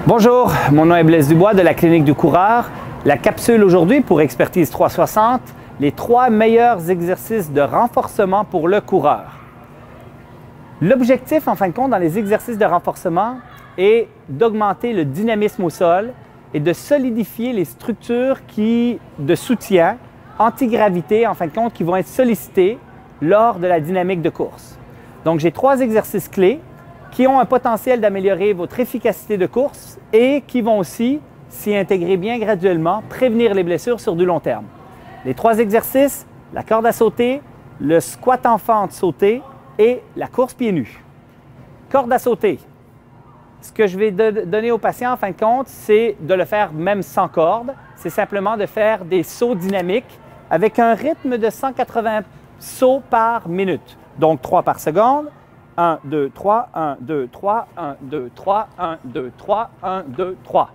Bonjour, mon nom est Blaise Dubois de la Clinique du Coureur. La capsule aujourd'hui pour Expertise 360, les 3 meilleurs exercices de renforcement pour le coureur. L'objectif, en fin de compte, dans les exercices de renforcement est d'augmenter le dynamisme au sol et de solidifier les structures de soutien antigravité, en fin de compte, qui vont être sollicitées lors de la dynamique de course. Donc, j'ai 3 exercices clés qui ont un potentiel d'améliorer votre efficacité de course et qui vont aussi s'y intégrer bien graduellement, prévenir les blessures sur du long terme. Les 3 exercices, la corde à sauter, le squat en fente sauté et la course pieds nus. Corde à sauter. Ce que je vais donner aux patients, en fin de compte, c'est de le faire même sans corde. C'est simplement de faire des sauts dynamiques avec un rythme de 180 sauts par minute. Donc 3 par seconde. 1, 2, 3, 1, 2, 3, 1, 2, 3, 1, 2, 3, 1, 2, 3.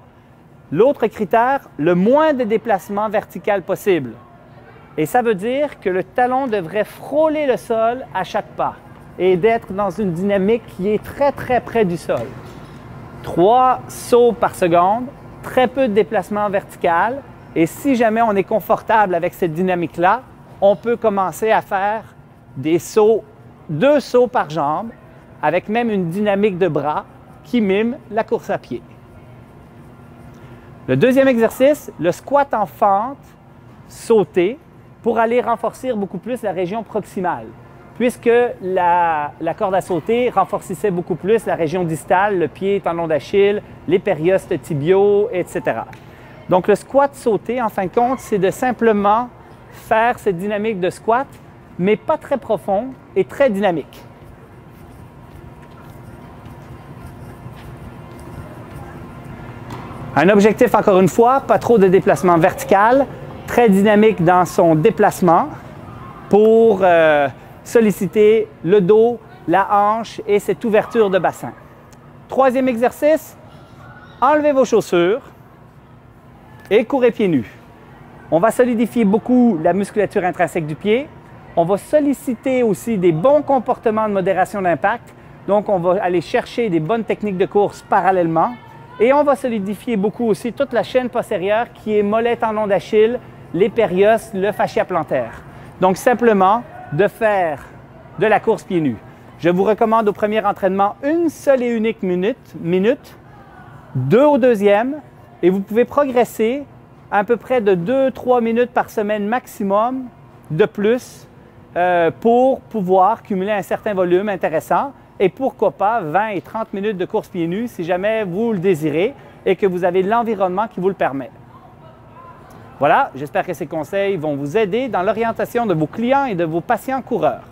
L'autre critère, le moins de déplacement vertical possible. Et ça veut dire que le talon devrait frôler le sol à chaque pas et d'être dans une dynamique qui est très près du sol. 3 sauts par seconde, très peu de déplacement vertical. Et si jamais on est confortable avec cette dynamique-là, on peut commencer à faire des sauts 2 sauts par jambe, avec même une dynamique de bras qui mime la course à pied. Le deuxième exercice, le squat en fente sauté, pour aller renforcer beaucoup plus la région proximale, puisque la corde à sauter renforçait beaucoup plus la région distale, le pied, tendon d'Achille, les périostes tibiaux, etc. Donc, le squat sauté, en fin de compte, c'est de simplement faire cette dynamique de squat, mais pas très profond et très dynamique. Un objectif, encore une fois, pas trop de déplacement vertical, très dynamique dans son déplacement pour solliciter le dos, la hanche et cette ouverture de bassin. Troisième exercice, enlevez vos chaussures et courez pieds nus. On va solidifier beaucoup la musculature intrinsèque du pied. On va solliciter aussi des bons comportements de modération d'impact. Donc, on va aller chercher des bonnes techniques de course parallèlement. Et on va solidifier beaucoup aussi toute la chaîne postérieure qui est mollet, tendon d'Achille, les périostes, le fascia plantaire. Donc, simplement de faire de la course pieds nus. Je vous recommande au premier entraînement une seule et unique minute, 2 au deuxième, et vous pouvez progresser à peu près de 2-3 minutes par semaine maximum de plus pour pouvoir cumuler un certain volume intéressant et pourquoi pas 20 et 30 minutes de course pieds nus si jamais vous le désirez et que vous avez l'environnement qui vous le permet. Voilà, j'espère que ces conseils vont vous aider dans l'orientation de vos clients et de vos patients coureurs.